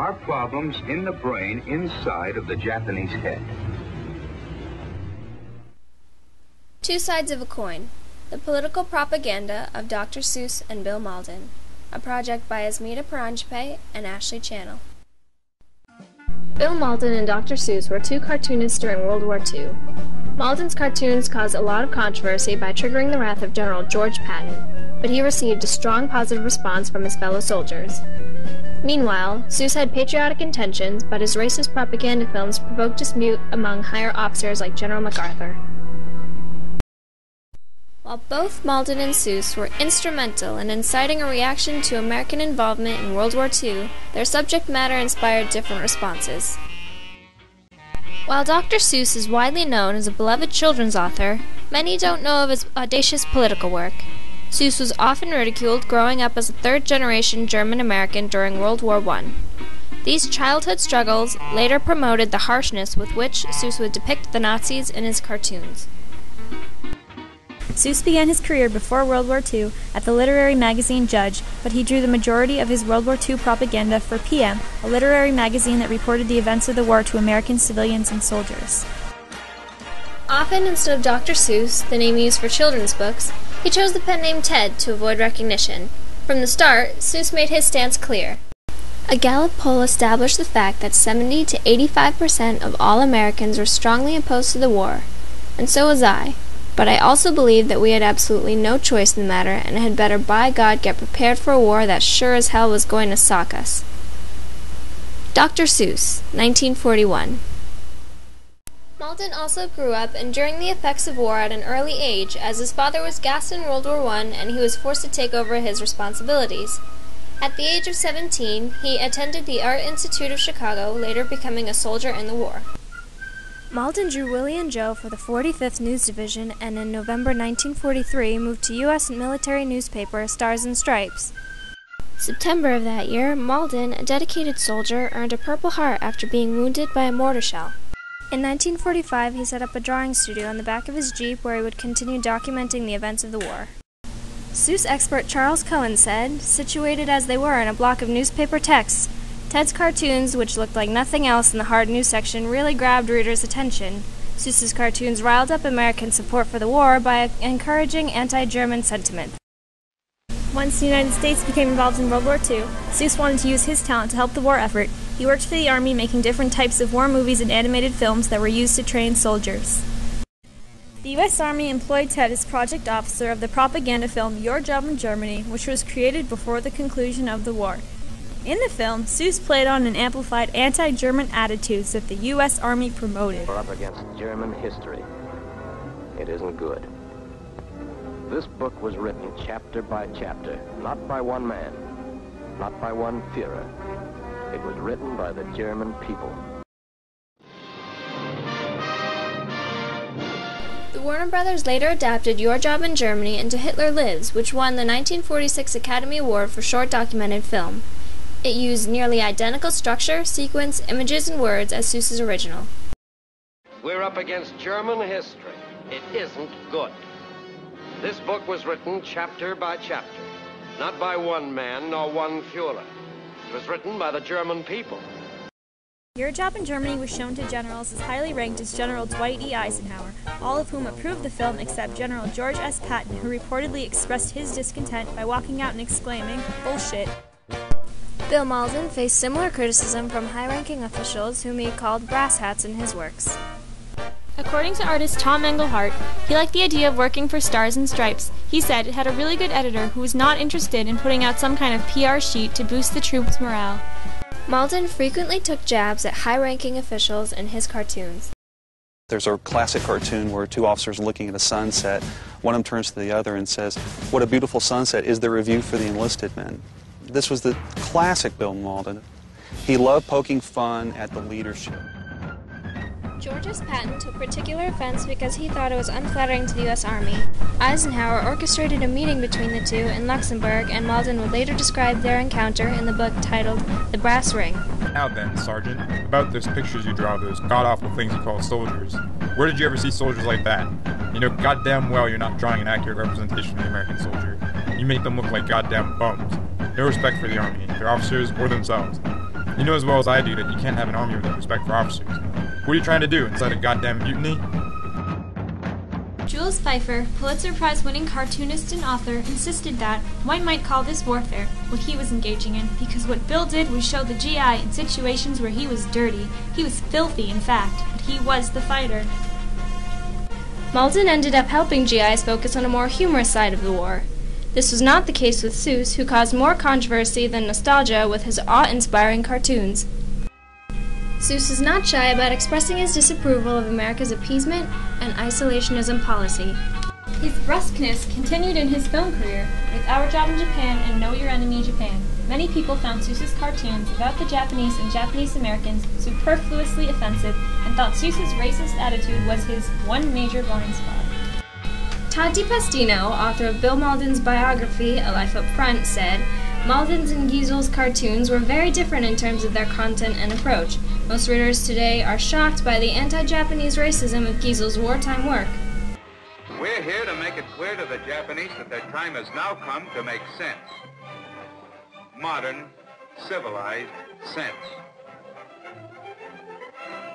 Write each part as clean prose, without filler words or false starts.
are problems in the brain inside of the Japanese head. Two Sides of a Coin. The Political Propaganda of Dr. Seuss and Bill Mauldin. A project by Asmita Paranjape and Ashley Channel. Bill Mauldin and Dr. Seuss were two cartoonists during World War II. Mauldin's cartoons caused a lot of controversy by triggering the wrath of General George Patton, but he received a strong positive response from his fellow soldiers. Meanwhile, Seuss had patriotic intentions, but his racist propaganda films provoked dispute among higher officers like General MacArthur. While both Mauldin and Seuss were instrumental in inciting a reaction to American involvement in World War II, their subject matter inspired different responses. While Dr. Seuss is widely known as a beloved children's author, many don't know of his audacious political work. Seuss was often ridiculed growing up as a third-generation German-American during World War I. These childhood struggles later promoted the harshness with which Seuss would depict the Nazis in his cartoons. Seuss began his career before World War II at the literary magazine Judge, but he drew the majority of his World War II propaganda for PM, a literary magazine that reported the events of the war to American civilians and soldiers. Often, instead of Dr. Seuss, the name used for children's books, he chose the pen name Ted to avoid recognition. From the start, Seuss made his stance clear. A Gallup poll established the fact that 70 to 85% of all Americans were strongly opposed to the war, and so was I. But I also believed that we had absolutely no choice in the matter and had better by God get prepared for a war that sure as hell was going to sock us. Dr. Seuss, 1941. Mauldin also grew up enduring the effects of war at an early age, as his father was gassed in World War I and he was forced to take over his responsibilities. At the age of 17, he attended the Art Institute of Chicago, later becoming a soldier in the war. Mauldin drew Willie and Joe for the 45th News Division and in November 1943 moved to U.S. military newspaper Stars and Stripes. September of that year, Mauldin, a dedicated soldier, earned a Purple Heart after being wounded by a mortar shell. In 1945, he set up a drawing studio in the back of his Jeep where he would continue documenting the events of the war. Seuss expert Charles Cohen said, situated as they were in a block of newspaper texts, Ted's cartoons, which looked like nothing else in the hard news section, really grabbed readers' attention. Seuss's cartoons riled up American support for the war by encouraging anti-German sentiment. Once the United States became involved in World War II, Seuss wanted to use his talent to help the war effort. He worked for the Army making different types of war movies and animated films that were used to train soldiers. The U.S. Army employed Ted as project officer of the propaganda film Your Job in Germany, which was created before the conclusion of the war. In the film, Seuss played on and amplified anti-German attitudes that the U.S. Army promoted. We're up against German history. It isn't good. This book was written chapter by chapter, not by one man, not by one Führer. It was written by the German people. The Warner Brothers later adapted Your Job in Germany into Hitler Lives, which won the 1946 Academy Award for Short Documented Film. It used nearly identical structure, sequence, images, and words as Seuss's original. We're up against German history. It isn't good. This book was written chapter by chapter, not by one man nor one Führer. It was written by the German people. Your Job in Germany was shown to generals as highly ranked as General Dwight E. Eisenhower, all of whom approved the film except General George S. Patton, who reportedly expressed his discontent by walking out and exclaiming, "Bullshit." Bill Mauldin faced similar criticism from high-ranking officials whom he called brass hats in his works. According to artist Tom Engelhart, he liked the idea of working for Stars and Stripes. He said it had a really good editor who was not interested in putting out some kind of PR sheet to boost the troops' morale. Mauldin frequently took jabs at high-ranking officials in his cartoons. There's a classic cartoon where two officers are looking at a sunset. One of them turns to the other and says, "What a beautiful sunset. Is there a view for the enlisted men?" This was the classic Bill Mauldin. He loved poking fun at the leadership. George S. Patton took particular offense because he thought it was unflattering to the U.S. Army. Eisenhower orchestrated a meeting between the two in Luxembourg, and Mauldin would later describe their encounter in the book titled The Brass Ring. Now then, Sergeant, about those pictures you draw of those god-awful things you call soldiers. Where did you ever see soldiers like that? You know goddamn well you're not drawing an accurate representation of the American soldier. You make them look like goddamn bums. No respect for the Army, their officers, or themselves. You know as well as I do that you can't have an army without respect for officers. What are you trying to do, incite a goddamn mutiny? Jules Feiffer, Pulitzer Prize-winning cartoonist and author, insisted that one might call this warfare, what he was engaging in, because what Bill did was show the GI in situations where he was dirty. He was filthy, in fact, but he was the fighter. Mauldin ended up helping GIs focus on a more humorous side of the war. This was not the case with Seuss, who caused more controversy than nostalgia with his awe-inspiring cartoons. Seuss is not shy about expressing his disapproval of America's appeasement and isolationism policy. His brusqueness continued in his film career with Our Job in Japan and Know Your Enemy Japan. Many people found Seuss's cartoons about the Japanese and Japanese Americans superfluously offensive and thought Seuss's racist attitude was his one major blind spot. Todd DiPastino, author of Bill Mauldin's biography, A Life Up Front, said, Mauldin's and Giesel's cartoons were very different in terms of their content and approach. Most readers today are shocked by the anti-Japanese racism of Giesel's wartime work. We're here to make it clear to the Japanese that their time has now come to make sense. Modern, civilized sense.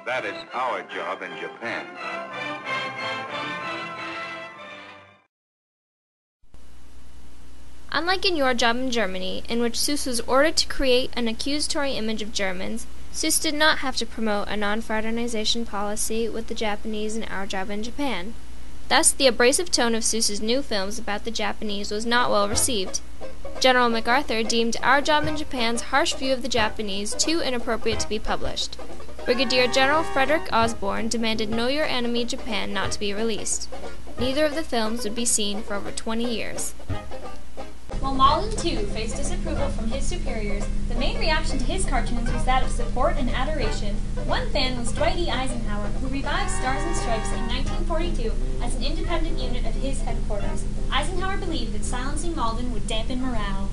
That is our job in Japan. Unlike in Your Job in Germany, in which Seuss was ordered to create an accusatory image of Germans, Seuss did not have to promote a non-fraternization policy with the Japanese in Our Job in Japan. Thus, the abrasive tone of Seuss's new films about the Japanese was not well received. General MacArthur deemed Our Job in Japan's harsh view of the Japanese too inappropriate to be published. Brigadier General Frederick Osborne demanded Know Your Enemy Japan not to be released. Neither of the films would be seen for over 20 years. While Mauldin, too, faced disapproval from his superiors, the main reaction to his cartoons was that of support and adoration. One fan was Dwight E. Eisenhower, who revived Stars and Stripes in 1942 as an independent unit of his headquarters. Eisenhower believed that silencing Mauldin would dampen morale.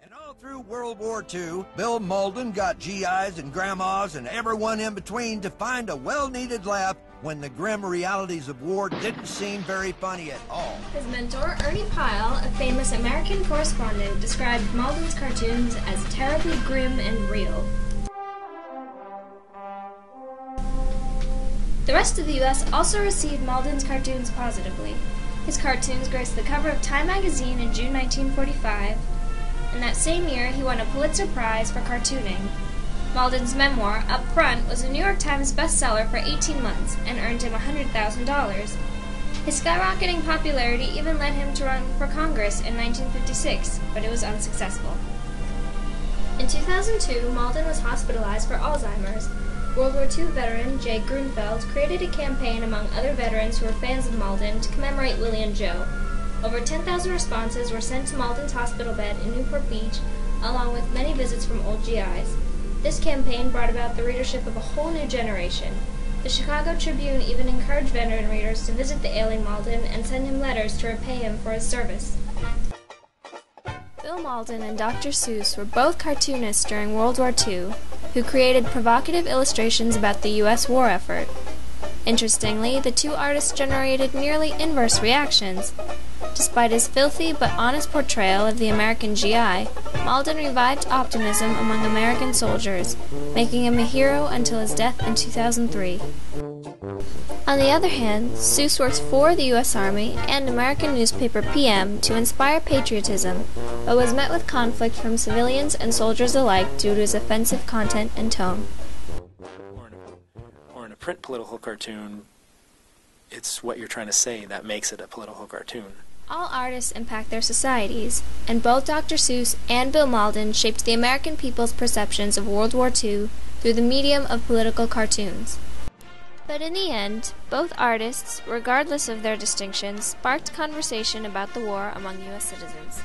And all through World War II, Bill Mauldin got GIs and grandmas and everyone in between to find a well-needed laugh when the grim realities of war didn't seem very funny at all. His mentor, Ernie Pyle, a famous American correspondent, described Mauldin's cartoons as terribly grim and real. The rest of the U.S. also received Mauldin's cartoons positively. His cartoons graced the cover of Time magazine in June 1945, and that same year he won a Pulitzer Prize for cartooning. Mauldin's memoir, Up Front, was a New York Times bestseller for 18 months and earned him $100,000. His skyrocketing popularity even led him to run for Congress in 1956, but it was unsuccessful. In 2002, Mauldin was hospitalized for Alzheimer's. World War II veteran Jay Grunfeld created a campaign among other veterans who were fans of Mauldin to commemorate Willie and Joe. Over 10,000 responses were sent to Mauldin's hospital bed in Newport Beach, along with many visits from old GIs. This campaign brought about the readership of a whole new generation. The Chicago Tribune even encouraged veteran readers to visit the ailing Mauldin and send him letters to repay him for his service. Bill Mauldin and Dr. Seuss were both cartoonists during World War II, who created provocative illustrations about the U.S. war effort. Interestingly, the two artists generated nearly inverse reactions. Despite his filthy but honest portrayal of the American GI, Mauldin revived optimism among American soldiers, making him a hero until his death in 2003. On the other hand, Seuss worked for the U.S. Army and American newspaper PM to inspire patriotism, but was met with conflict from civilians and soldiers alike due to his offensive content and tone. Or in a print political cartoon, it's what you're trying to say that makes it a political cartoon. All artists impact their societies, and both Dr. Seuss and Bill Mauldin shaped the American people's perceptions of World War II through the medium of political cartoons. But in the end, both artists, regardless of their distinctions, sparked conversation about the war among U.S. citizens.